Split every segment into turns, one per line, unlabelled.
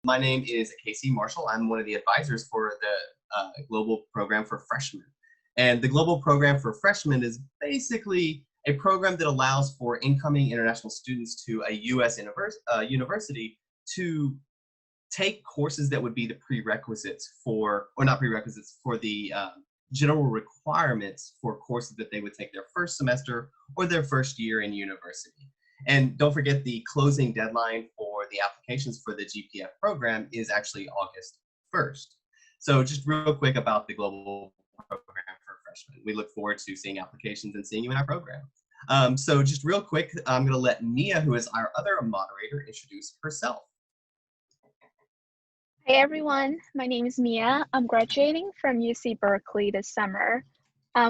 My name is Casey Marshall. I'm one of the advisors for the Global Program for Freshmen. And the Global Program for Freshmen is basically a program that allows for incoming international students to a U.S. university to take courses that would be the prerequisites for, or not prerequisites, for the general requirements for courses that they would take their first semester or their first year in university. And don't forget, the closing deadline for the applications for the GPF program is actually August 1st. So just real quick about the Global Program for Freshmen. We look forward to seeing applications and seeing you in our program. So just real quick, I'm going to let Mia, who is our other moderator, introduce herself.
Hey everyone, my name is Mia. I'm graduating from UC Berkeley this summer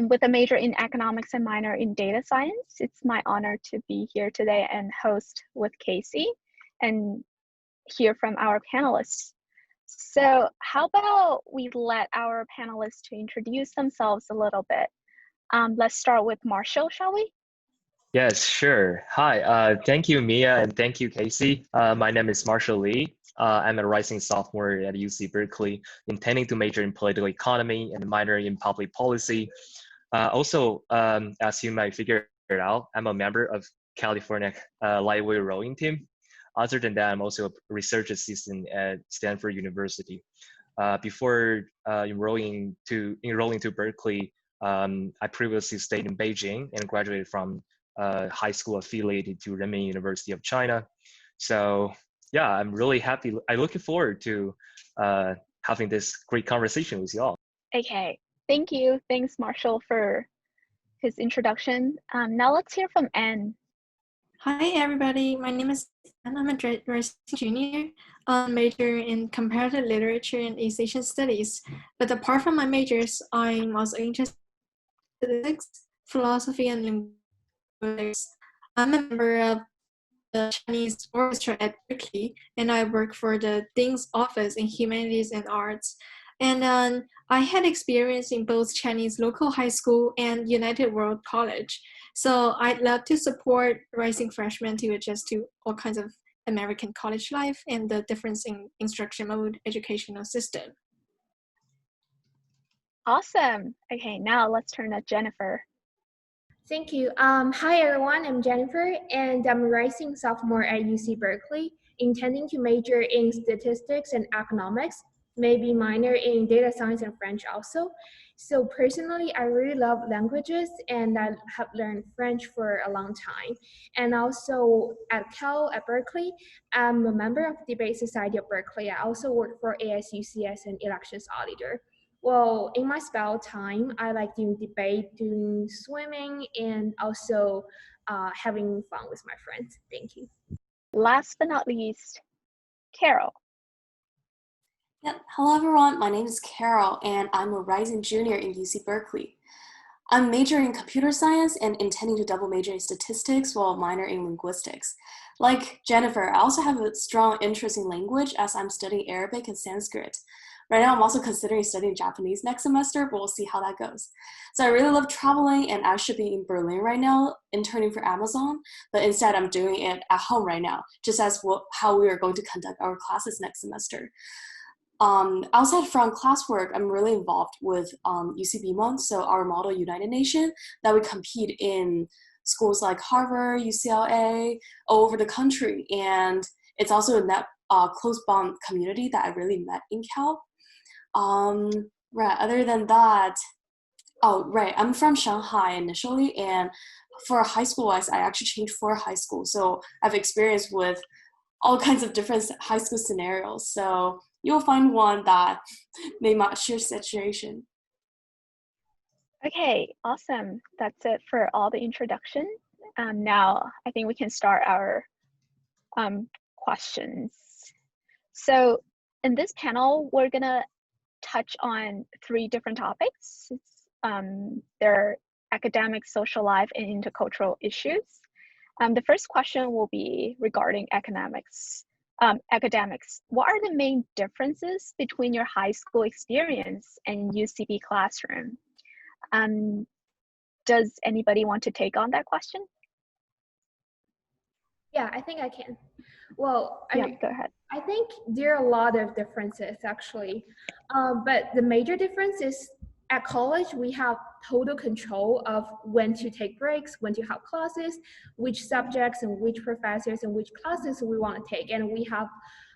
with a major in economics and minor in data science. It's my honor to be here today and host with Casey and hear from our panelists. So how about we let our panelists to introduce themselves a little bit. Let's start with Marshall, shall we?
Yes, sure. Hi, thank you, Mia, and thank you, Casey. My name is Marshall Lee. I'm a rising sophomore at UC Berkeley, intending to major in political economy and minor in public policy. Also, as you might figure it out, I'm a member of California lightweight rowing team. Other than that, I'm also a research assistant at Stanford University. Before enrolling to Berkeley, I previously stayed in Beijing and graduated from high school affiliated to Renmin University of China. So yeah, I'm really happy. I'm looking forward to having this great conversation with you all.
Okay, thank you. Thanks, Marshall, for his introduction. Now let's hear from Anne.
Hi, everybody. My name is Anne. I'm a rising junior, major in comparative literature and East Asian studies. But apart from my majors, I'm also interested in physics, philosophy, and linguistics. I'm a member of the Chinese orchestra at Berkeley, and I work for the Dean's Office in Humanities and Arts. And I had experience in both Chinese local high school and United World College. So I'd love to support rising freshmen to adjust to all kinds of American college life and the difference in instruction mode educational system.
Awesome. Okay, now let's turn to Jennifer.
Thank you. Hi everyone, I'm Jennifer and I'm a rising sophomore at UC Berkeley, intending to major in statistics and economics, maybe minor in data science and French also. So personally, I really love languages and I have learned French for a long time. And also at Berkeley, I'm a member of the Debate Society of Berkeley. I also work for ASUC as an elections auditor. Well, in my spare time, I like doing debate, doing swimming, and also having fun with my friends. Thank you.
Last but not least, Carol.
Yep. Hello, everyone. My name is Carol, and I'm a rising junior in UC Berkeley. I'm majoring in computer science and intending to double major in statistics while minor in linguistics. Like Jennifer, I also have a strong interest in language as I'm studying Arabic and Sanskrit. Right now, I'm also considering studying Japanese next semester, but we'll see how that goes. So I really love traveling, and I should be in Berlin right now, interning for Amazon, but instead I'm doing it at home right now, just as how we are going to conduct our classes next semester. Outside from classwork, I'm really involved with UCB so our model United Nation, that we compete in schools like Harvard, UCLA, all over the country. And it's also in that close bond community that I really met in Cal. Right, other than that, I'm from Shanghai initially, and for high school wise, I actually changed for high school. So I've experienced with all kinds of different high school scenarios. So you'll find one that may match your situation.
Okay, awesome. That's it for all the introduction. Now I think we can start our questions. So in this panel, we're gonna touch on 3 different topics. They're academic, social life, and intercultural issues. The first question will be regarding academics. What are the main differences between your high school experience and UCB classroom? Does anybody want to take on that question?
Yeah, I think I can. Well,
Yeah, go ahead.
I think there are a lot of differences actually, but the major difference is at college we have total control of when to take breaks, when to have classes, which subjects and which professors and which classes we want to take, and we have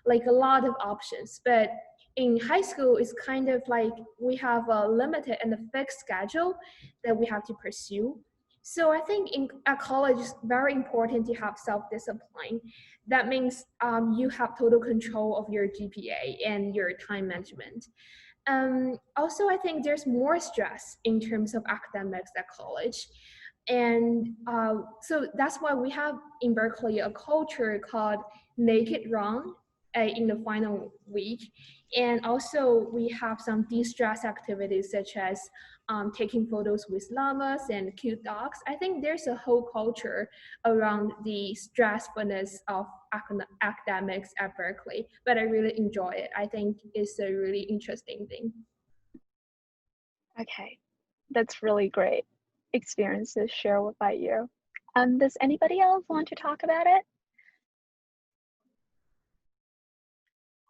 like a lot of options. But in high school, it's kind of like we have a limited and a fixed schedule that we have to pursue. So I think at college, it's very important to have self-discipline. That means you have total control of your GPA and your time management. Also, I think there's more stress in terms of academics at college. And so that's why we have in Berkeley a culture called Make It Wrong in the final week. And also we have some de-stress activities such as taking photos with llamas and cute dogs. I think there's a whole culture around the stressfulness of academics at Berkeley, but I really enjoy it. I think it's a really interesting thing.
Okay, that's really great experiences share by you. Does anybody else want to talk about it?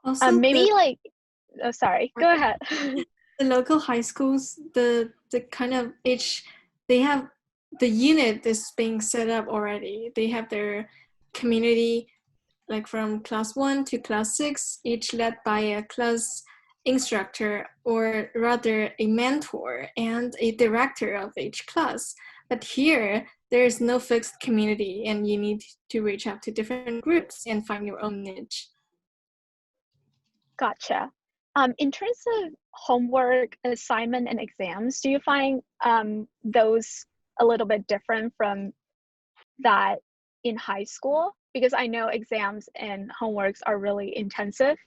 Also,
Maybe like, oh, sorry, go ahead.
the local high schools, the kind of each, they have the unit is being set up already. They have their community, like from class 1 to class 6, each led by a class instructor, or rather a mentor and a director of each class. But here, there is no fixed community, and you need to reach out to different groups and find your own niche.
Gotcha. In terms of homework, assignment, and exams, do you find those a little bit different from that in high school? Because I know exams and homeworks are really intensive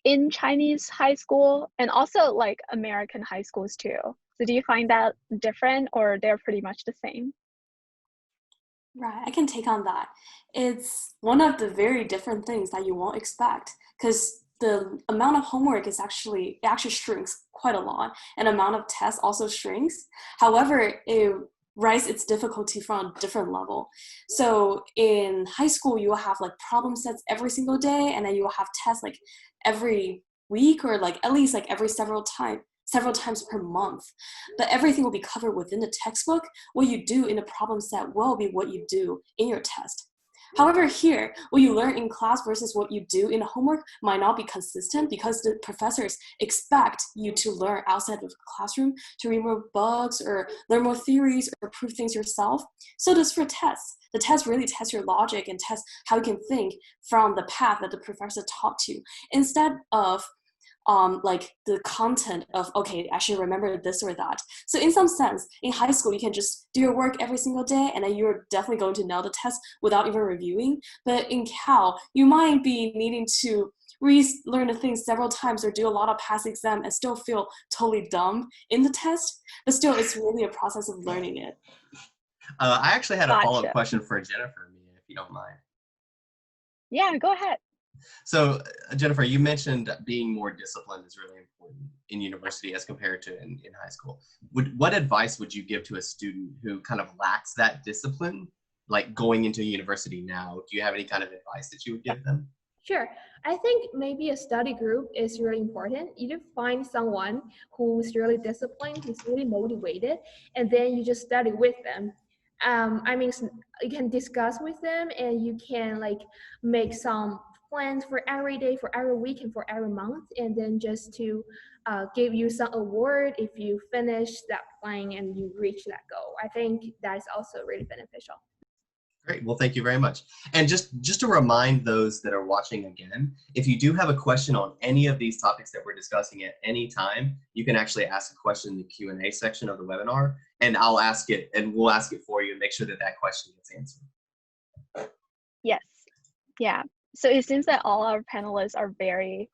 in Chinese high school, and also like American high schools too. So do you find that different, or they're pretty much the same?
Right, I can take on that. It's one of the very different things that you won't expect, because the amount of homework is actually, it actually shrinks quite a lot, and amount of tests also shrinks. However, it rise its difficulty from a different level. So in high school, you will have like problem sets every single day, and then you will have tests like every week, or like at least like every several times per month. But everything will be covered within the textbook. What you do in the problem set will be what you do in your test. However, here, what you learn in class versus what you do in homework might not be consistent, because the professors expect you to learn outside of the classroom, to remove bugs or learn more theories or prove things yourself. So does for tests. The test really tests your logic and tests how you can think from the path that the professor taught you, instead of like the content of, okay, I should remember this or that. So in some sense, in high school, you can just do your work every single day, and then you're definitely going to nail the test without even reviewing. But in Cal, you might be needing to relearn the things several times, or do a lot of past exam and still feel totally dumb in the test. But still, it's really a process of learning it.
I actually had a follow-up
Gotcha.
question for Jennifer, Mia, if you don't mind.
Yeah, go ahead.
So, Jennifer, you mentioned being more disciplined is really important in university as compared to in high school. What advice would you give to a student who kind of lacks that discipline, like going into university now? Do you have any kind of advice that you would give them?
Sure. I think maybe a study group is really important. You find someone who's really disciplined, who's really motivated, and then you just study with them. I mean, you can discuss with them, and you can like make some plans for every day, for every week, and for every month, and then just to give you some award if you finish that plan and you reach that goal. I think that is also really beneficial.
Great. Well, thank you very much. And just to remind those that are watching again, if you do have a question on any of these topics that we're discussing at any time, you can actually ask a question in the Q&A section of the webinar, and I'll ask it, and we'll ask it for you and make sure that that question gets answered.
Yes. Yeah. So it seems that all our panelists are very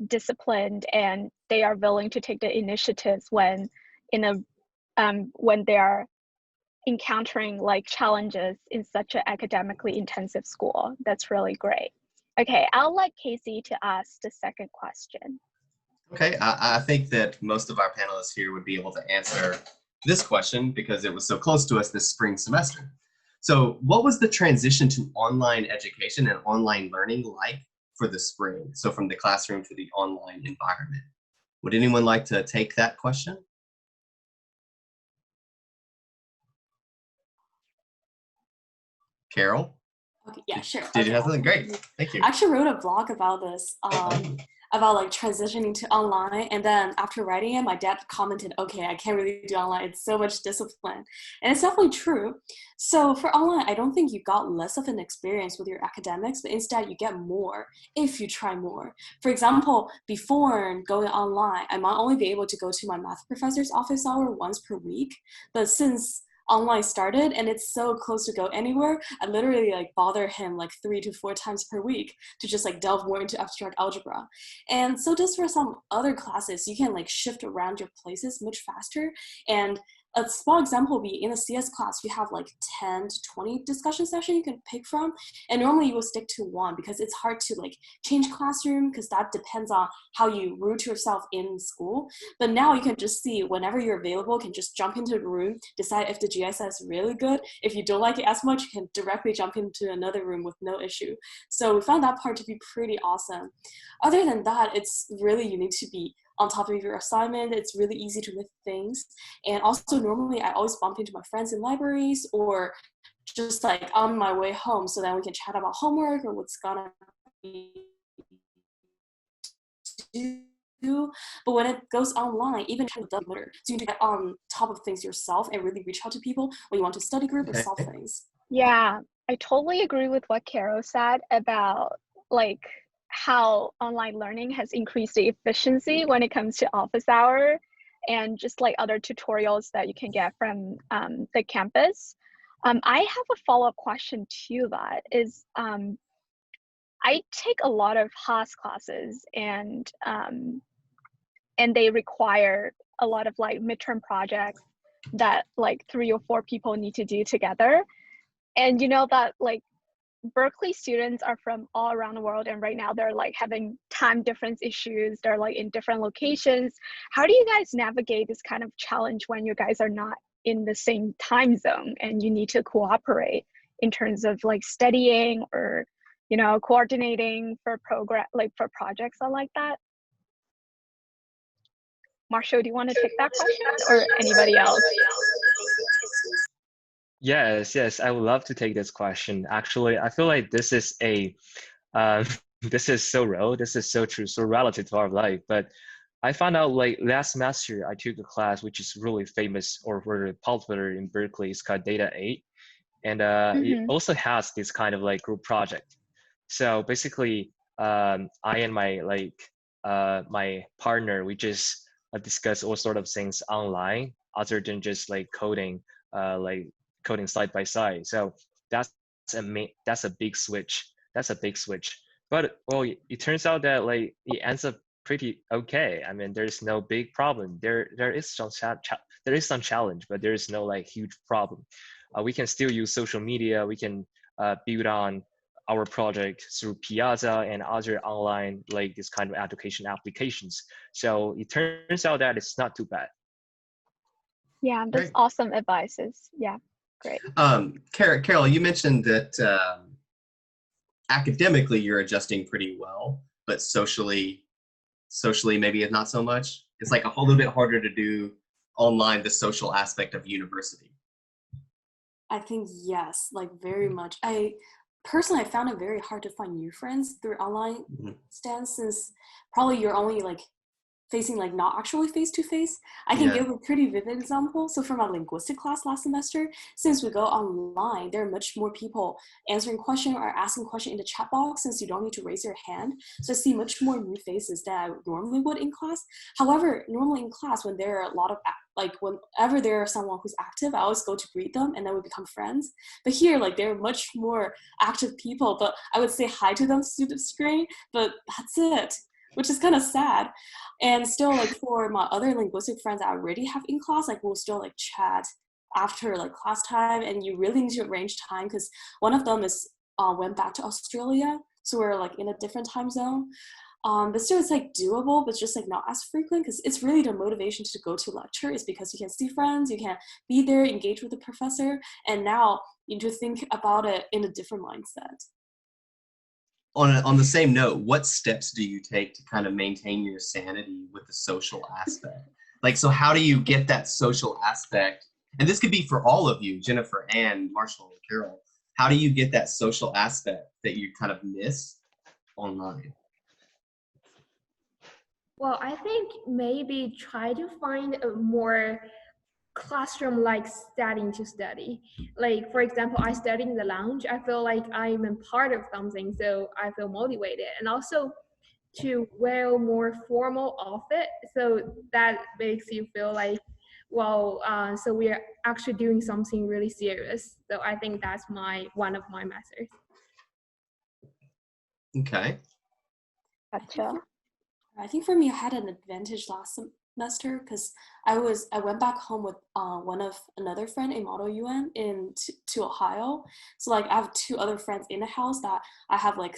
disciplined, and they are willing to take the initiatives when they are encountering like challenges in such an academically intensive school. That's really great. Okay, I'll let Casey to ask the second question.
Okay, I think that most of our panelists here would be able to answer this question because it was so close to us this spring semester. So what was the transition to online education and online learning like for the spring? So from the classroom to the online environment. Would anyone like to take that question? Carol?
Okay, yeah, sure.
Did you
Okay,
have something? Great, thank you.
I actually wrote a blog about this, about like transitioning to online. And then after writing it, my dad commented, okay, I can't really do online. It's so much discipline. And it's definitely true. So for online, I don't think you got less of an experience with your academics, but instead you get more if you try more. For example, before going online, I might only be able to go to my math professor's office hour once per week. But since online started and it's so close to go anywhere, I literally like bother him like 3 to 4 times per week to just like delve more into abstract algebra. And so just for some other classes, you can like shift around your places much faster. And a small example would be in a CS class, you have like 10 to 20 discussion sessions you can pick from. And normally you will stick to one because it's hard to like change classroom because that depends on how you route yourself in school. But now you can just see whenever you're available, can just jump into the room, decide if the GSS is really good. If you don't like it as much, you can directly jump into another room with no issue. So we found that part to be pretty awesome. Other than that, it's really, you need to be on top of your assignment. It's really easy to miss things. And also normally I always bump into my friends in libraries or just like on my way home, so then we can chat about homework or what's gonna be do. But when it goes online, even it doesn't matter. So you need to get on top of things yourself and really reach out to people when you want to study group or
Okay.
solve things.
Yeah, I totally agree with what Carol said about like how online learning has increased the efficiency when it comes to office hour and just like other tutorials that you can get from the campus. I have a follow-up question to that is I take a lot of Haas classes and they require a lot of like midterm projects that like 3 or 4 people need to do together. And you know that like Berkeley students are from all around the world, and right now they're like having time difference issues. They're like in different locations. How do you guys navigate this kind of challenge when you guys are not in the same time zone and you need to cooperate in terms of like studying or, you know, coordinating for program, like for projects or like that? Marshall, do you want to take that question or anybody else?
Yes, I would love to take this question. Actually, I feel like this is a, this is so real, this is so true, so relative to our life. But I found out like last semester, I took a class which is really famous or very popular in Berkeley. It's called Data 8. And it also has this kind of like group project. So basically, I and my my partner, we just discuss all sort of things online other than just like coding side by side. So that's that's a big switch. That's a big switch. But well, it turns out that like it ends up pretty okay. I mean, there's no big problem. There is some there is some challenge, but there is no like huge problem. We can still use social media. We can build on our project through Piazza and other online like this kind of education applications. So it turns out that it's not too bad.
Yeah, that's
Great.
awesome advices. Yeah, great.
Carol, you mentioned that academically you're adjusting pretty well, but socially maybe not so much. It's like a whole little bit harder to do online, the social aspect of university.
I think yes, like very much. I personally, I found it very hard to find new friends through online stands, since probably you're only like facing like not actually face to face. I can give a pretty vivid example. So for my linguistic class last semester, since we go online, there are much more people answering question or asking question in the chat box, since you don't need to raise your hand. So I see much more new faces than I normally would in class. However, normally in class, when there are a lot of like whenever there is someone who's active, I always go to greet them and then we become friends. But here, like there are much more active people, but I would say hi to them through the screen, but that's it, which is kind of sad. And still, like for my other linguistic friends I already have in class, like we'll still like chat after like class time, and you really need to arrange time because one of them is went back to Australia, so we're like in a different time zone. But still it's like doable, but just like not as frequent, because it's really the motivation to go to lecture is because you can see friends, you can be there, engage with the professor, and now you need to think about it in a different mindset.
On the same note, what steps do you take to kind of maintain your sanity with the social aspect? Like, so how do you get that social aspect? And this could be for all of you, Jennifer and Marshall and Carol. How do you get that social aspect that you kind of miss online?
Well, I think maybe try to find a more classroom-like setting to study. Like, for example, I study in the lounge. I feel like I'm a part of something, so I feel motivated. And also to wear more formal outfit, so that makes you feel like, well, so we're actually doing something really serious. So I think that's one of my methods.
Okay.
Gotcha.
I think for me, I had an advantage last semester because I went back home with another friend in Model UN to Ohio. So like I have two other friends in the house that I have like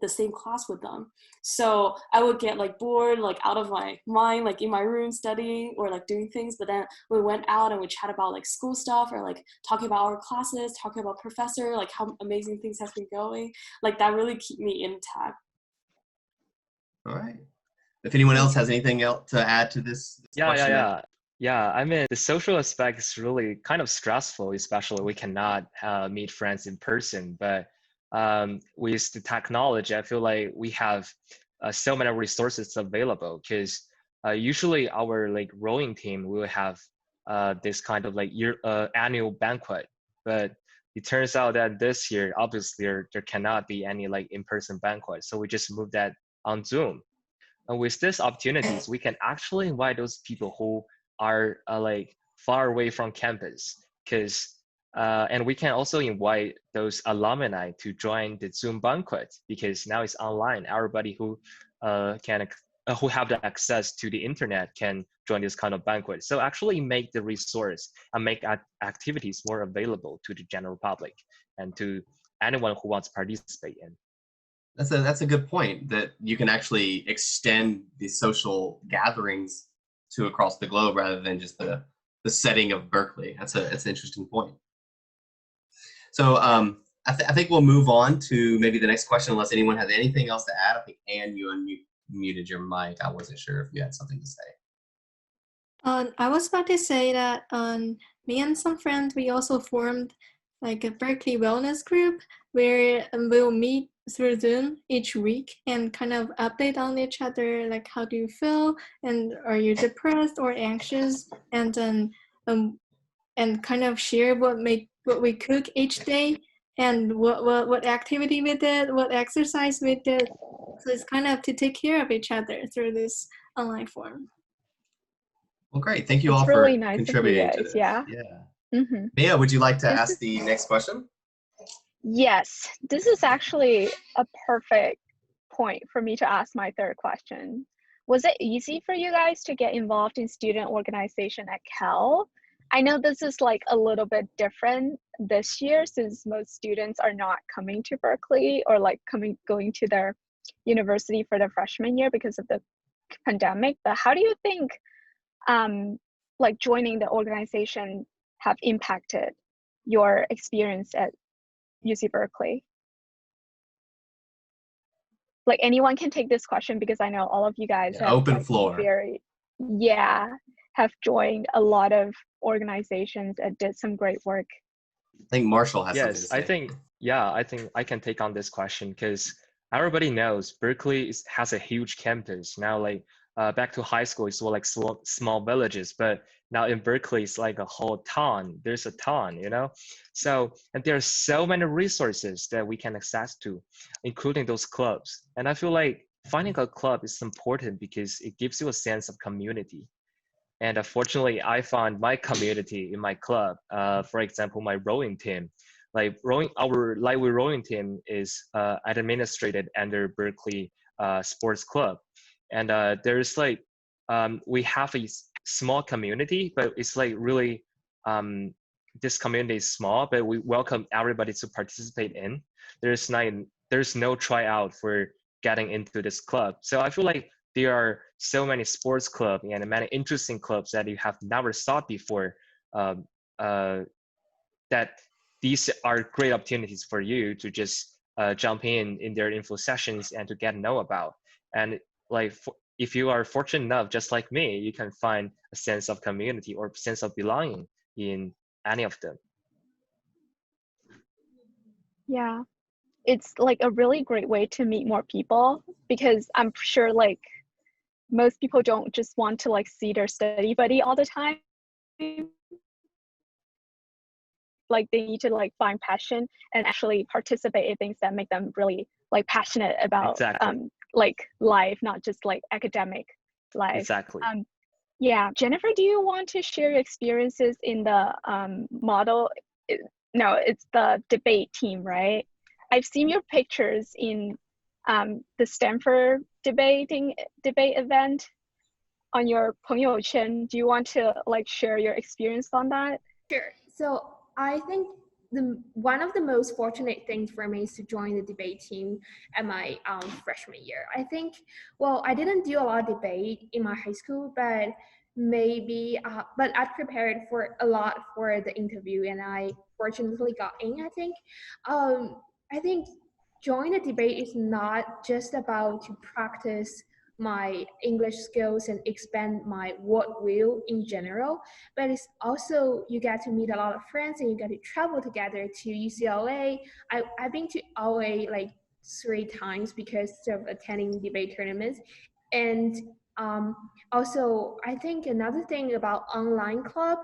the same class with them. So I would get like bored, like out of my mind, like in my room studying or like doing things. But then we went out and we chat about like school stuff or like talking about our classes, talking about professor, like how amazing things have been going. Like that really keep me intact.
All right. If anyone else has anything else to add to this question.
Yeah, I mean, the social aspect is really kind of stressful, especially we cannot meet friends in person. But with the technology, I feel like we have so many resources available because usually our like rowing team will have this kind of like annual banquet. But it turns out that this year, obviously, there cannot be any like in-person banquet. So we just moved that on Zoom. And with these opportunities, we can actually invite those people who are like far away from campus, and we can also invite those alumni to join the Zoom banquet because now it's online. Everybody who who have the access to the internet can join this kind of banquet. So actually make the resource and make activities more available to the general public and to anyone who wants to participate in.
That's a good point, that you can actually extend the social gatherings to across the globe rather than just the setting of Berkeley. That's an interesting point. So I think we'll move on to maybe the next question unless anyone has anything else to add. I think Anne, you unmuted your mic. I wasn't sure if you had something to say.
I was about to say that me and some friends, we also formed like a Berkeley wellness group where we'll meet through Zoom each week and kind of update on each other, like how do you feel and are you depressed or anxious, and then and kind of share what we cook each day and what activity we did, what exercise we did. So it's kind of to take care of each other through this online form.
Well, great. Thank you
It's
all
really
for
nice
contributing
of you
to
guys,
this.
yeah. Mm-hmm.
Mia, would you like to ask the next question?
Yes, this is actually a perfect point for me to ask my third question. Was it easy for you guys to get involved in student organization at Cal? I know this is like a little bit different this year since most students are not coming to Berkeley or like going to their university for their freshman year because of the pandemic. But how do you think like joining the organization have impacted your experience at UC Berkeley? Like anyone can take this question because I know all of you guys have
open
like,
floor.
Have joined a lot of organizations and did some great work.
I think Marshall has something to say.
I think I can take on this question because everybody knows Berkeley has a huge campus now. Like back to high school, it's all like small villages, but now in Berkeley, it's like a whole town. There's a town, you know? So, and there are so many resources that we can access to, including those clubs. And I feel like finding a club is important because it gives you a sense of community. And fortunately, I found my community in my club. For example, my rowing team. Our lightweight rowing team is administrated under Berkeley Sports Club. And there's like, we have a small community, but it's like really, this community is small, but we welcome everybody to participate in. There's no tryout for getting into this club. So I feel like there are so many sports clubs and many interesting clubs that you have never thought before, um, that these are great opportunities for you to just jump in their info sessions and to get to know about. And like, if you are fortunate enough, just like me, you can find a sense of community or sense of belonging in any of them.
Yeah, it's like a really great way to meet more people, because I'm sure like most people don't just want to like see their study buddy all the time. Like they need to like find passion and actually participate in things that make them really like passionate about
Exactly.
like life, not just like academic life.
Exactly.
Yeah, Jennifer, do you want to share your experiences in the model? No, it's the debate team, right? I've seen your pictures in the Stanford debate event on your 朋友圈. Do you want to like share your experience on that?
Sure. So I think one of the most fortunate things for me is to join the debate team at my freshman year. I think, well, I didn't do a lot of debate in my high school, but but I prepared for a lot for the interview, and I fortunately got in. I think joining a debate is not just about to practice my English skills and expand my word will in general, but it's also you get to meet a lot of friends and you get to travel together to UCLA. I've been to LA like 3 times because of attending debate tournaments. And also, I think another thing about online club,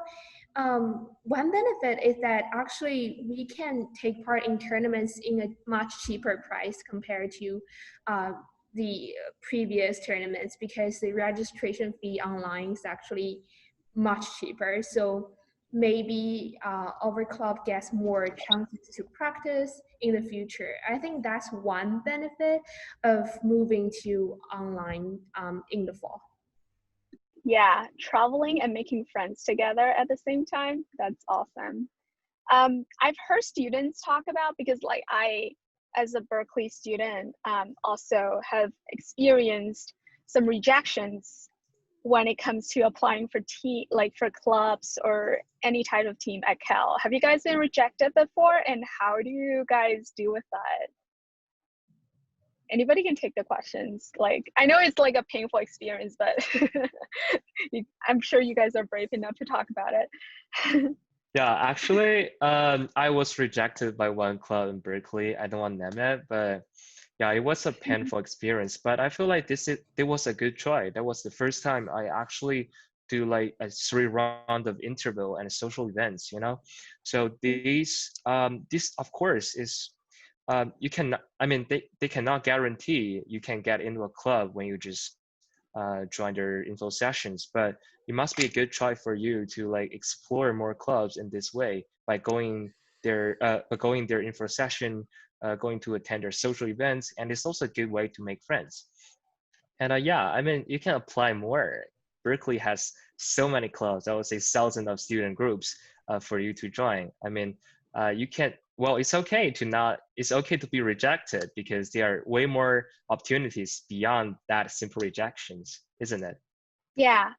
one benefit is that actually we can take part in tournaments in a much cheaper price compared to the previous tournaments, because the registration fee online is actually much cheaper. So maybe our club gets more chances to practice in the future. I think that's one benefit of moving to online in the fall.
Yeah, traveling and making friends together at the same time, that's awesome. I've heard students talk about, because like I, as a Berkeley student, also have experienced some rejections when it comes to applying for like for clubs or any type of team at Cal. Have you guys been rejected before, and how do you guys deal with that? Anybody can take the questions. Like, I know it's like a painful experience, but I'm sure you guys are brave enough to talk about it.
Yeah, actually, I was rejected by one club in Berkeley. I don't want to name it, but yeah, it was a painful experience. But I feel like it was a good try. That was the first time I actually do like a 3 round of interview and social events, you know. So this of course is, you can, I mean, they cannot guarantee you can get into a club when you just join their info sessions, but it must be a good try for you to like explore more clubs in this way by going their info session, going to attend their social events, and it's also a good way to make friends. And yeah, I mean, you can apply more. Berkeley has so many clubs. I would say thousands of student groups for you to join. I mean, you can. Well, it's okay to not. It's okay to be rejected, because there are way more opportunities beyond that simple rejections, isn't it?
Yeah,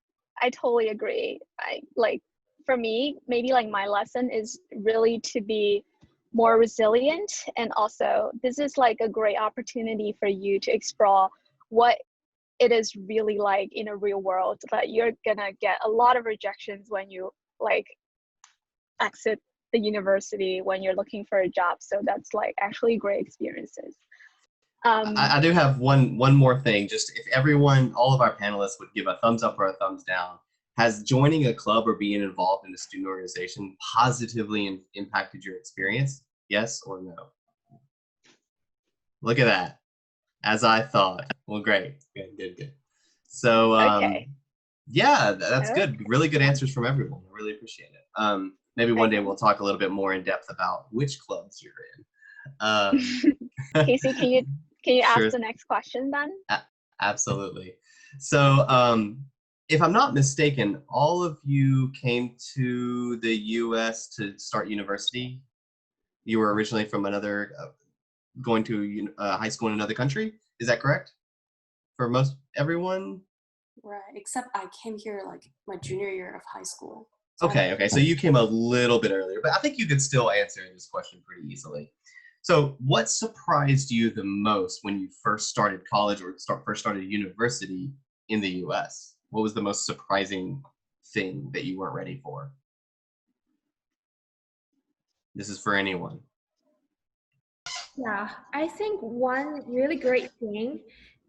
I totally agree. I like, for me, maybe like my lesson is really to be more resilient, and also this is like a great opportunity for you to explore what it is really like in a real world, that you're gonna get a lot of rejections when you like exit the university, when you're looking for a job. So that's like actually great experiences.
I do have one more thing. Just if everyone, all of our panelists would give a thumbs up or a thumbs down, has joining a club or being involved in a student organization positively impacted your experience? Yes or no? Look at that. As I thought. Well, great. Good. So,
Okay.
yeah, that's
Okay.
good. Really good answers from everyone. I really appreciate it. Maybe one day we'll talk a little bit more in depth about which clubs you're in.
Casey, can you
Sure.
ask the next question then?
Absolutely. So, if I'm not mistaken, all of you came to the U.S. to start university. You were originally from another, going to high school in another country. Is that correct? For most everyone?
Right, except I came here like my junior year of high school. So
Okay, so you came a little bit earlier, but I think you could still answer this question pretty easily. So what surprised you the most when you first started college or first started university in the US? What was the most surprising thing that you weren't ready for? This is for anyone.
Yeah, I think one really great thing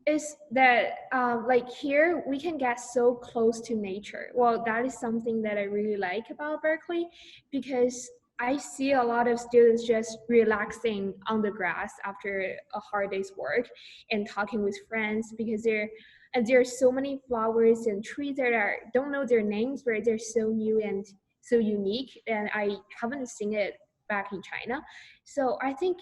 is that like here we can get so close to nature. Well, that is something that I really like about Berkeley because I see a lot of students just relaxing on the grass after a hard day's work and talking with friends because there are so many flowers and trees that are don't know their names, but they're so new and so unique, and I haven't seen it back in China. So I think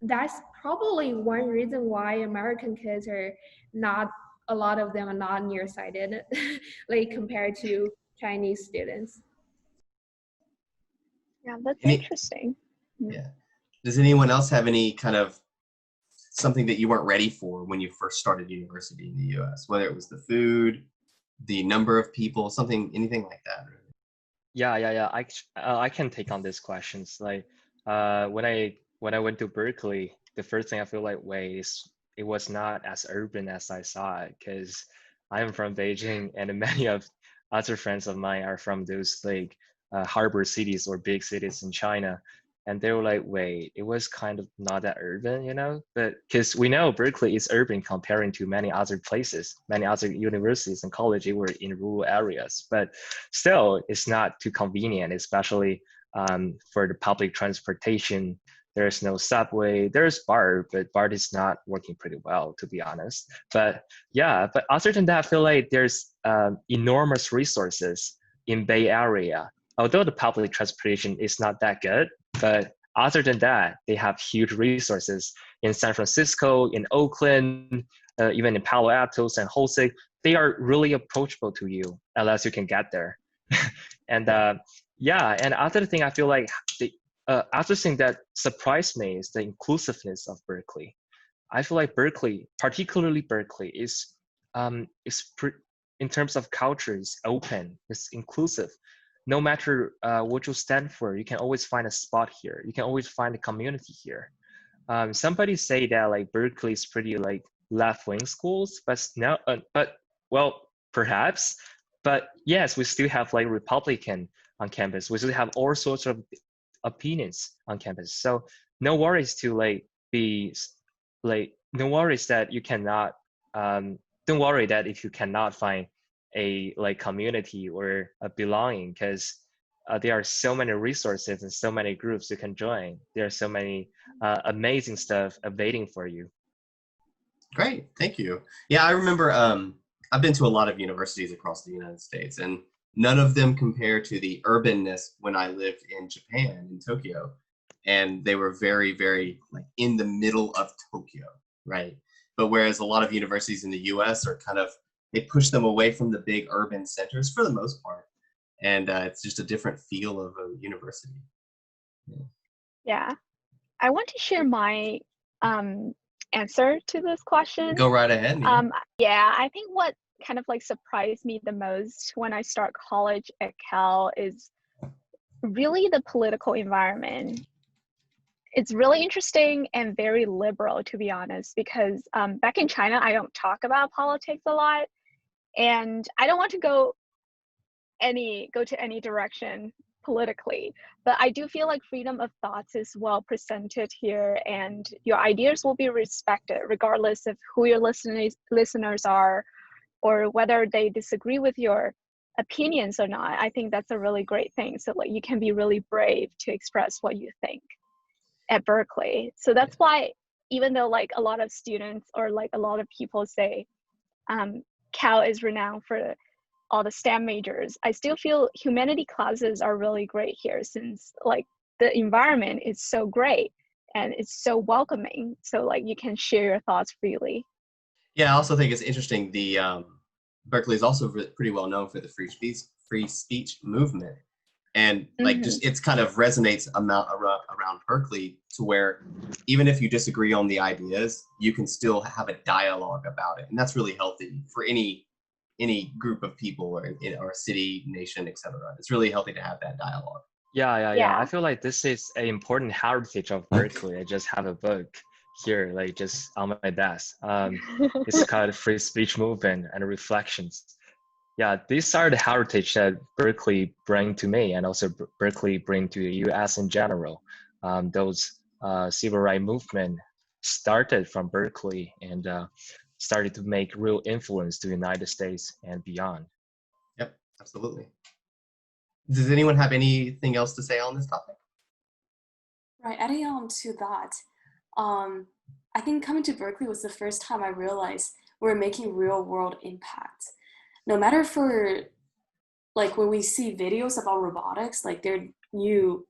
that's probably one reason why American kids are not, a lot of them are not nearsighted, like compared to Chinese students.
Yeah, that's
Any,
interesting.
yeah. Does anyone else have any kind of something that you weren't ready for when you first started university in the US, whether it was the food, the number of people, something, anything like that?
Yeah. I can take on these questions. Like when I went to Berkeley, the first thing I feel like, wait, it was not as urban as I saw it, because I am from Beijing, and many of other friends of mine are from those like harbor cities or big cities in China. And they were like, wait, it was kind of not that urban, you know? But because we know Berkeley is urban comparing to many other places, many other universities and colleges were in rural areas. But still, it's not too convenient, especially for the public transportation. There's no subway. There's BART, but BART is not working pretty well, to be honest. But yeah, but other than that, I feel like there's enormous resources in Bay Area. Although the public transportation is not that good, but other than that, they have huge resources in San Francisco, in Oakland, even in Palo Alto, San Jose. They are really approachable to you unless you can get there. And yeah, and other thing I feel like the other thing that surprised me is the inclusiveness of Berkeley. I feel like Berkeley, particularly Berkeley, is in terms of culture, is open, it's inclusive. No matter what you stand for, you can always find a spot here. You can always find a community here. Somebody say that like Berkeley is pretty like left-wing schools, but no, but well, perhaps. But yes, we still have like Republican on campus. We still have all sorts of opinions on campus. So no worries to like be like no worries that you cannot don't worry that if you cannot find a like community or a belonging, because there are so many resources and so many groups you can join. There are so many amazing stuff awaiting for you.
Great, thank you. Yeah, I remember I've been to a lot of universities across the United States, and none of them compare to the urbanness when I lived in Japan, in Tokyo. And they were very, very like in the middle of Tokyo, right? But whereas a lot of universities in the US are kind of, they push them away from the big urban centers for the most part. And it's just a different feel of a university.
Yeah, I want to share my answer to this question.
Go right ahead.
Yeah, I think what kind of like surprised me the most when I start college at Cal is really the political environment. It's really interesting and very liberal, to be honest, because back in China, I don't talk about politics a lot, and I don't want to go to any direction politically, but I do feel like freedom of thoughts is well presented here, and your ideas will be respected regardless of who your listeners are or whether they disagree with your opinions or not. I think that's a really great thing. So like you can be really brave to express what you think at Berkeley. So that's why even though like a lot of students or like a lot of people say Cal is renowned for all the STEM majors, I still feel humanity classes are really great here, since like the environment is so great and it's so welcoming. So like you can share your thoughts freely.
Yeah, I also think it's interesting. Berkeley is also pretty well known for the free speech movement, And like just it's kind of resonates around Berkeley to where even if you disagree on the ideas, you can still have a dialogue about it, and that's really healthy for any group of people or city, nation, etc. It's really healthy to have that dialogue.
Yeah. I feel like this is an important heritage of Berkeley. I just have a book here, like just on my desk. It's called Free Speech Movement and Reflections. Yeah, these are the heritage that Berkeley bring to me, and also Berkeley bring to the U.S. in general. Those civil rights movement started from Berkeley and started to make real influence to the United States and beyond.
Yep, absolutely. Does anyone have anything else to say on this topic?
Right, adding on to that, I think coming to Berkeley was the first time I realized we're making real world impact. No matter for, like when we see videos about robotics, like their new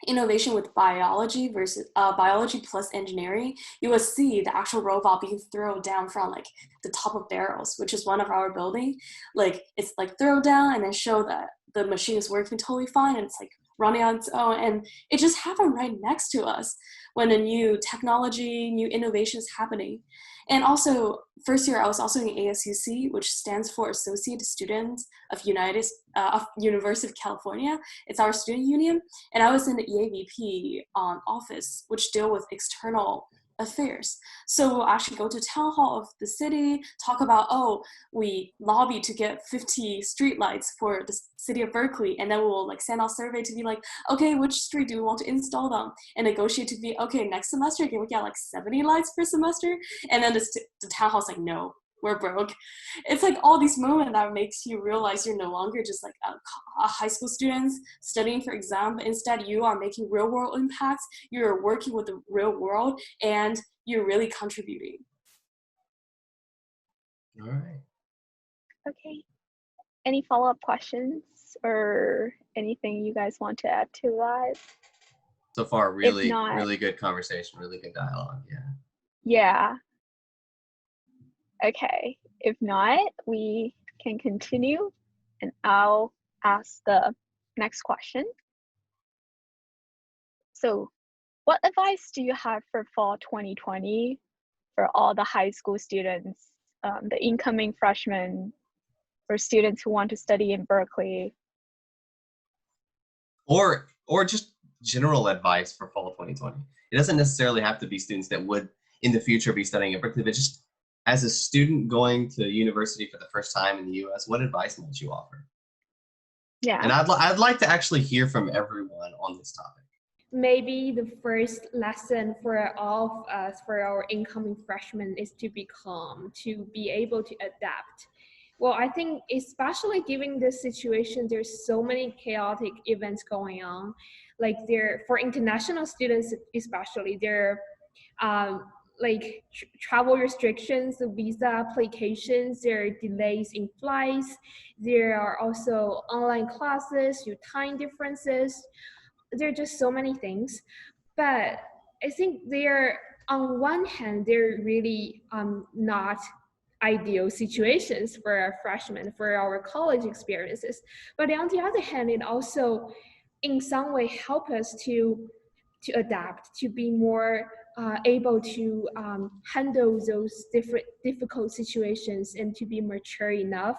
innovation with biology versus biology plus engineering, you will see the actual robot being thrown down from like the top of barrels, which is one of our building. Like it's like throw down and then show that the machine is working totally fine and it's like running on its own, and it just happened right next to us when a new technology, new innovation is happening. And also, first year I was also in ASUC, which stands for Associate Students of University of California. It's our student union, and I was in the EAVP office, which deal with external affairs. So we'll actually go to town hall of the city, talk about, oh, we lobby to get 50 streetlights for the city of Berkeley, and then we'll like send out survey to be like, okay, which street do we want to install them, and negotiate to be, okay, next semester can we get like 70 lights per semester? And then the town hall's like, no, we're broke. It's like all these moments that makes you realize you're no longer just like a high school students studying for exam, but instead you are making real world impacts, you're working with the real world, and you're really contributing.
All right.
Okay. Any follow-up questions or anything you guys want to add to that?
So far, really good conversation, really good dialogue.
Yeah. Okay. If not, we can continue, and I'll ask the next question. So, what advice do you have for fall 2020 for all the high school students, the incoming freshmen, or students who want to study in Berkeley?
Or just general advice for fall 2020. It doesn't necessarily have to be students that would in the future be studying at Berkeley, but just as a student going to university for the first time in the U.S., what advice might you offer?
Yeah.
And I'd like to actually hear from everyone on this topic.
Maybe the first lesson for all of us, for our incoming freshmen, is to be calm, to be able to adapt. Well, I think especially given this situation, there's so many chaotic events going on. Like for international students especially, there like travel restrictions, visa applications, there are delays in flights, there are also online classes, your time differences. There are just so many things. But I think they're, on one hand, they're really not ideal situations for our freshmen, for our college experiences. But on the other hand, it also in some way help us to adapt, to be more able to handle those difficult situations, and to be mature enough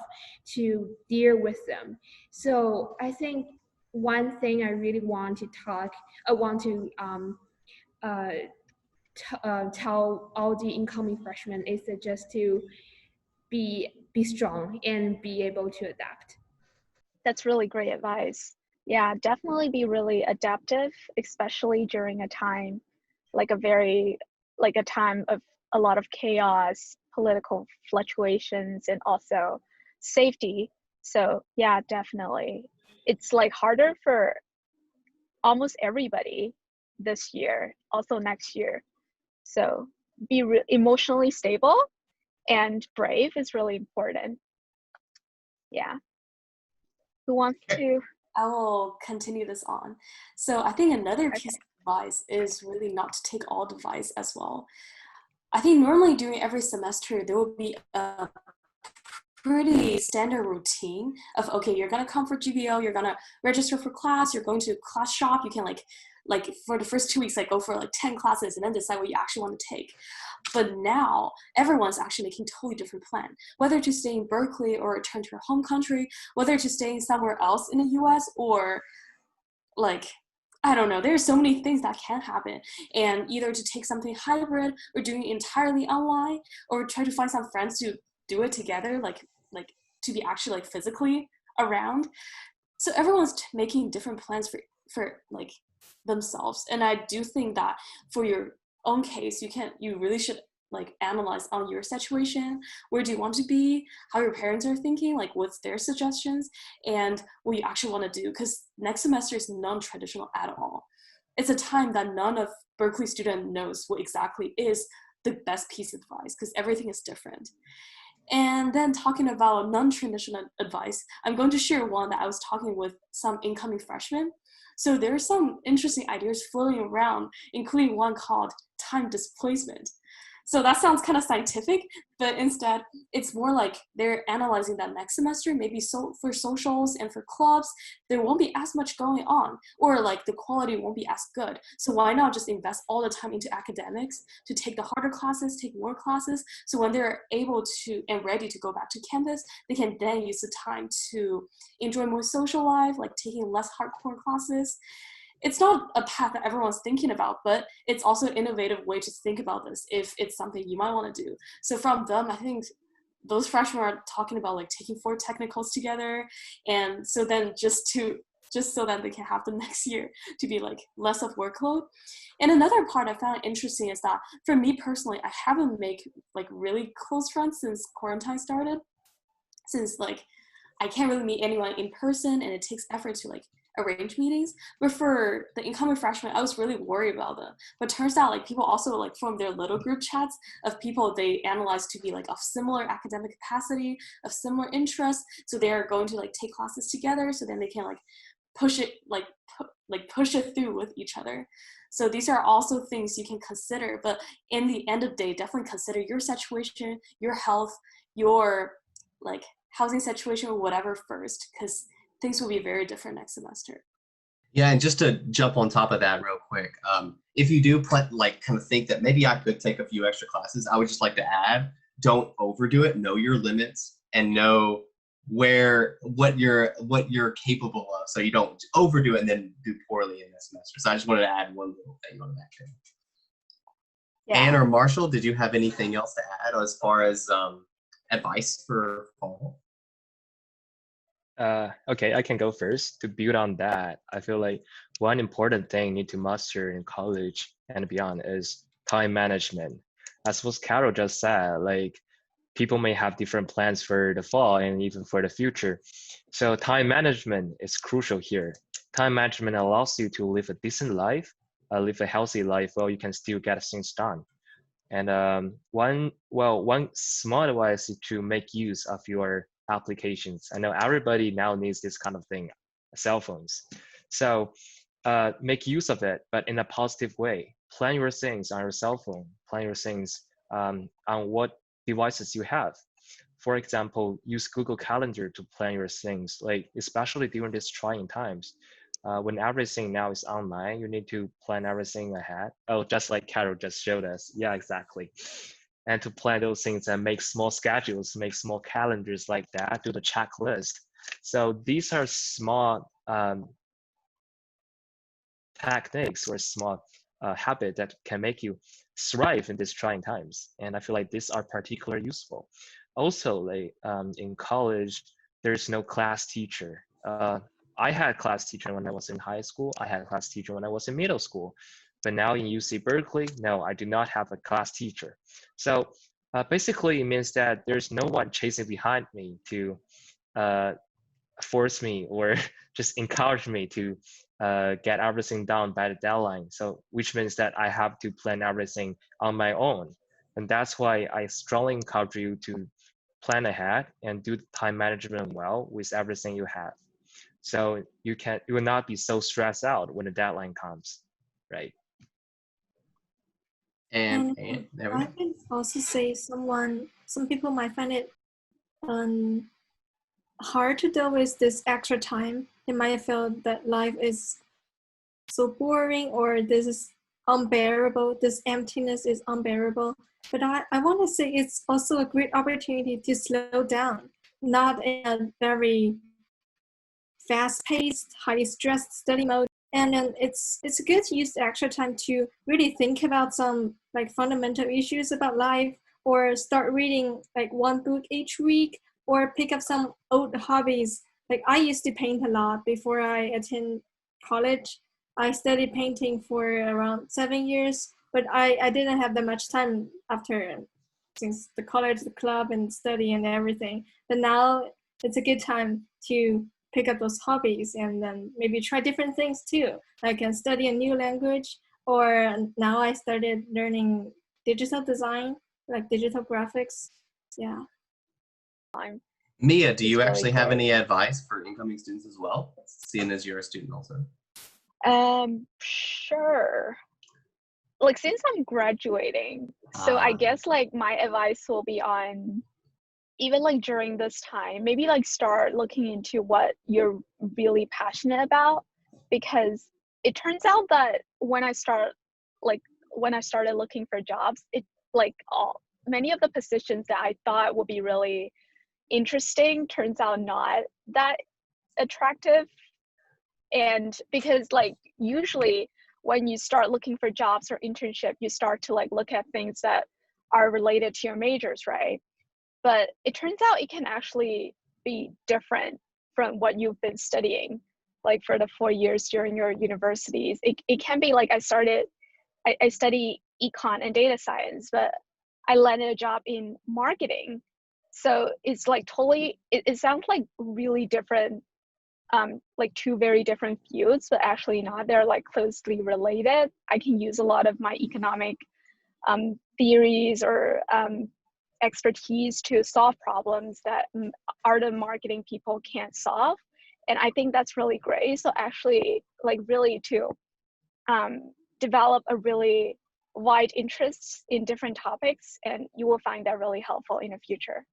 to deal with them. So I think one thing I really want to tell all the incoming freshmen is that just to be strong and be able to adapt.
That's really great advice. Yeah, definitely be really adaptive, especially during a time like a time of a lot of chaos, political fluctuations, and also safety. So yeah, definitely. It's like harder for almost everybody this year, also next year. So be emotionally stable and brave is really important. Yeah. Who wants to?
I will continue this on. So I think another piece of advice is really not to take all advice as well. I think normally during every semester, there will be a pretty standard routine of, okay, you're gonna come for GBO, you're gonna register for class, you're going to class shop, you can like for the first 2 weeks, like go for like 10 classes and then decide what you actually want to take. But now everyone's actually making totally different plan, whether to stay in Berkeley or return to your home country, whether to stay somewhere else in the US or like, I don't know, there's so many things that can happen. And either to take something hybrid or doing it entirely online or try to find some friends to do it together, like to be actually like physically around. So everyone's making different plans for like themselves. And I do think that for your own case, you really should like analyze on your situation, where do you want to be, how your parents are thinking, like what's their suggestions, and what you actually want to do, because next semester is non-traditional at all. It's a time that none of Berkeley student knows what exactly is the best piece of advice, because everything is different. And then talking about non-traditional advice, I'm going to share one that I was talking with some incoming freshmen. So there are some interesting ideas floating around, including one called time displacement. So that sounds kind of scientific, but instead it's more like they're analyzing that next semester, maybe so for socials and for clubs, there won't be as much going on, or like the quality won't be as good. So why not just invest all the time into academics to take the harder classes, take more classes, so when they're able to and ready to go back to campus, they can then use the time to enjoy more social life, like taking less hardcore classes. It's not a path that everyone's thinking about, but it's also an innovative way to think about this if it's something you might want to do. So from them, I think those freshmen are talking about like taking 4 technicals together. And so then just so that they can have the next year to be like less of workload. And another part I found interesting is that for me personally, I haven't made like really close friends since quarantine started, since like I can't really meet anyone in person and it takes effort to like arrange meetings. But for the incoming freshmen, I was really worried about them. But turns out like people also like form their little group chats of people they analyze to be like of similar academic capacity, of similar interests. So they are going to like take classes together, so then they can like push it push it through with each other. So these are also things you can consider. But in the end of the day, definitely consider your situation, your health, your like housing situation or whatever first, because things will be very different next semester.
Yeah, and just to jump on top of that real quick, if you do kind of think that maybe I could take a few extra classes, I would just like to add, don't overdo it. Know your limits and know what you're capable of, so you don't overdo it and then do poorly in this semester. So I just wanted to add one little thing on that thing. Yeah. Anne or Marshall, did you have anything else to add as far as advice for fall?
Okay, I can go first. To build on that, I feel like one important thing you need to master in college and beyond is time management. As what Carol just said, like people may have different plans for the fall and even for the future. So time management is crucial here. Time management allows you to live a decent life, live a healthy life while you can still get things done. And one small advice is to make use of your applications. I know everybody now needs this kind of thing, cell phones. So make use of it, but in a positive way. Plan your things on your cell phone. Plan your things on what devices you have. For example, use Google Calendar to plan your things, like especially during these trying times. When everything now is online, you need to plan everything ahead. Oh, just like Carol just showed us. Yeah, exactly. And to plan those things and make small schedules, make small calendars like that, do the checklist. So these are small techniques or small habits that can make you thrive in these trying times. And I feel like these are particularly useful. Also, like in college, there's no class teacher. I had a class teacher when I was in high school. I had a class teacher when I was in middle school. But now in UC Berkeley, no, I do not have a class teacher. So basically, it means that there's no one chasing behind me to force me or just encourage me to get everything done by the deadline. So which means that I have to plan everything on my own. And that's why I strongly encourage you to plan ahead and do time management well with everything you have. So you will not be so stressed out when the deadline comes, right?
And I can also say some people might find it hard to deal with this extra time. They might feel that life is so boring, or this is unbearable, this emptiness is unbearable. But I want to say it's also a great opportunity to slow down, not in a very fast-paced, highly stressed study mode. And then it's good to use the extra time to really think about some like fundamental issues about life, or start reading like one book each week, or pick up some old hobbies. Like I used to paint a lot before I attend college. I studied painting for around 7 years, but I didn't have that much time after, since the college, the club, and study and everything. But now it's a good time to pick up those hobbies and then maybe try different things too. I can study a new language, or now I started learning digital design, like digital graphics. Yeah.
Mia, do you
It's
actually
really
have
great.
any advice for incoming students as well, seeing as you're a student also?
Sure. Like since I'm graduating, so I guess like my advice will be on, even like during this time, maybe like start looking into what you're really passionate about, because it turns out that when I started looking for jobs, it like many of the positions that I thought would be really interesting turns out not that attractive. And because like usually when you start looking for jobs or internship, you start to like look at things that are related to your majors, right? But it turns out it can actually be different from what you've been studying, like for the 4 years during your universities. It can be like I study econ and data science, but I landed a job in marketing. So it's like totally, it sounds like really different, like two very different fields, but actually not. They're like closely related. I can use a lot of my economic theories or expertise to solve problems that art and marketing people can't solve. And I think that's really great. So actually, like really to develop a really wide interest in different topics, and you will find that really helpful in the future.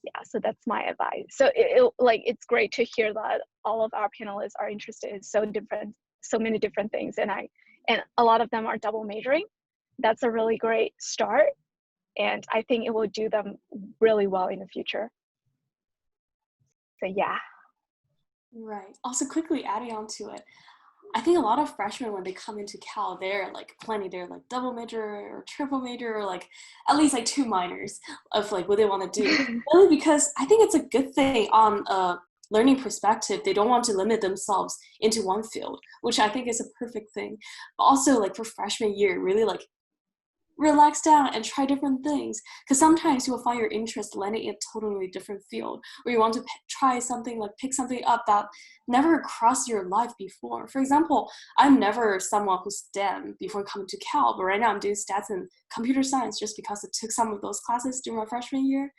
Yeah, so that's my advice. So it's great to hear that all of our panelists are interested in so many different things, and a lot of them are double majoring. That's a really great start, and I think it will do them really well in the future. So yeah.
Right. Also, quickly adding on to it, I think a lot of freshmen, when they come into Cal, they're like planning their like double major or triple major, or like at least like 2 minors of like what they want to do. Really, because I think it's a good thing on a learning perspective. They don't want to limit themselves into one field, which I think is a perfect thing. But also, like for freshman year, really like relax down and try different things, because sometimes you will find your interest landing in a totally different field, or you want to try something, like pick something up that never crossed your life before. For example, I'm never someone who's STEM before coming to Cal, but right now I'm doing stats and computer science just because I took some of those classes during my freshman year.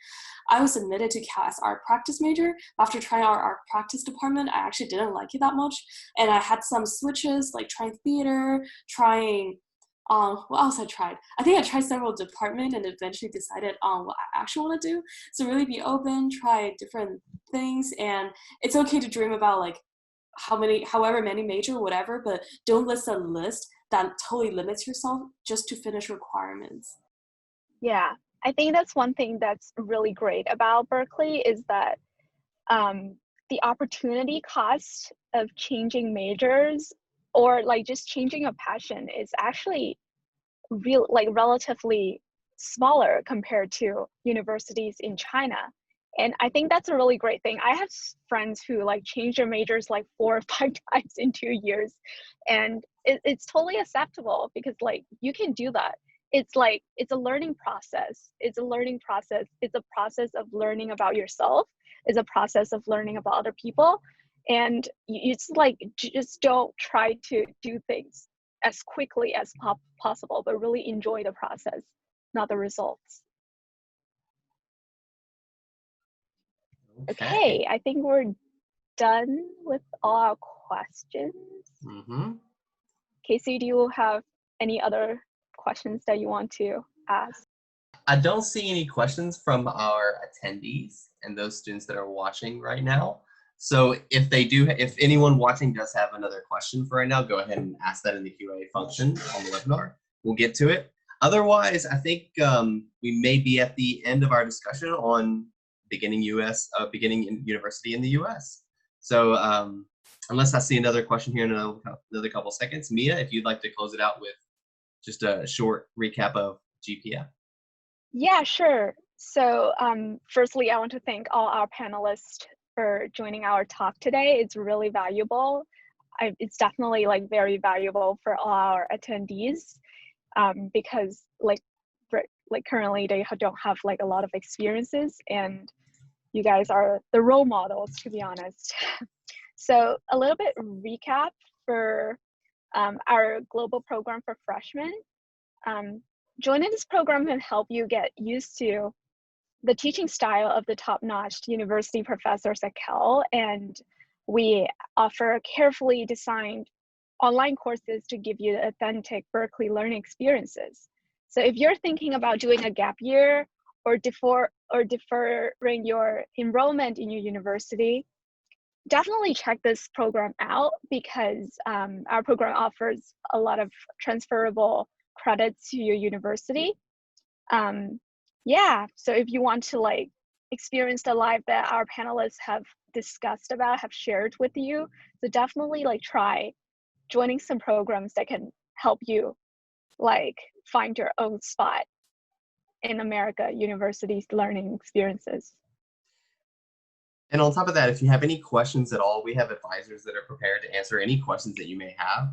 I was admitted to Cal as art practice major. After trying our art practice department, I actually didn't like it that much, and I had some switches, like trying theater, trying what else I tried? I think I tried several departments and eventually decided on what I actually want to do. So really be open, try different things, and it's okay to dream about like however many major, whatever, but don't list a list that totally limits yourself just to finish requirements.
Yeah, I think that's one thing that's really great about Berkeley is that the opportunity cost of changing majors or like just changing a passion is actually relatively smaller compared to universities in China. And I think that's a really great thing. I have friends who like change their majors like 4 or 5 times in 2 years, and it's totally acceptable because like you can do that. It's like it's a learning process. It's a process of learning about yourself. It's a process of learning about other people, and it's like just don't try to do things as quickly as possible, but really enjoy the process, not the results. Okay, I think we're done with all our questions. Casey, do you have any other questions that you want to ask?
I don't see any questions from our attendees and those students that are watching right now. So if anyone watching does have another question for right now, go ahead and ask that in the Q&A function on the webinar. We'll get to it. Otherwise, I think we may be at the end of our discussion on beginning university in the US. So unless I see another question here in another couple seconds, Mia, if you'd like to close it out with just a short recap of GPF.
Yeah, sure. So firstly, I want to thank all our panelists for joining our talk today. It's really valuable. It's definitely like very valuable for all our attendees because like currently they don't have like a lot of experiences, and you guys are the role models, to be honest. So a little bit recap for our global program for freshmen. Joining this program can help you get used to the teaching style of the top-notch university professors at Cal, and we offer carefully designed online courses to give you authentic Berkeley learning experiences. So if you're thinking about doing a gap year or deferring your enrollment in your university, definitely check this program out because our program offers a lot of transferable credits to your university. Yeah, so if you want to like experience the life that our panelists have discussed about, have shared with you, so definitely like try joining some programs that can help you like find your own spot in America university's learning experiences.
And on top of that, if you have any questions at all, we have advisors that are prepared to answer any questions that you may have.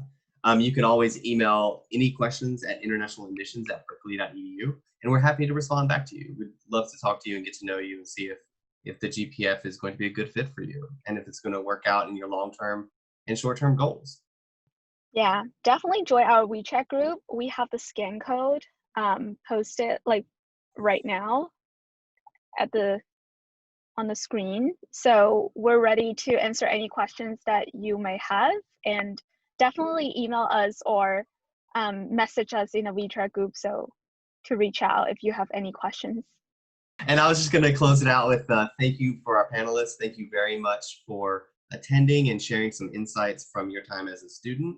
You can always email any questions at internationaladmissions@berkeley.edu, and we're happy to respond back to you. We'd love to talk to you and get to know you and see if the GPF is going to be a good fit for you and if it's going to work out in your long-term and short-term goals.
Yeah, definitely join our WeChat group. We have the scan code posted like right now on the screen. So we're ready to answer any questions that you may have, and definitely email us or message us in a WeChat group so to reach out if you have any questions.
And I was just going to close it out with thank you for our panelists. Thank you very much for attending and sharing some insights from your time as a student.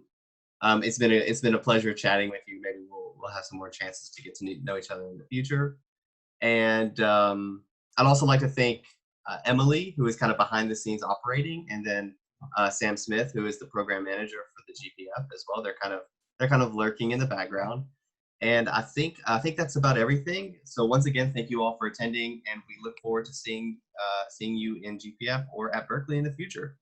It's been a pleasure chatting with you. Maybe we'll have some more chances to get to know each other in the future. And I'd also like to thank Emily, who is kind of behind the scenes operating, and then Sam Smith, who is the program manager for the GPF as well. They're kind of lurking in the background. And I think that's about everything. So once again, thank you all for attending, and we look forward to seeing you in GPF or at Berkeley in the future.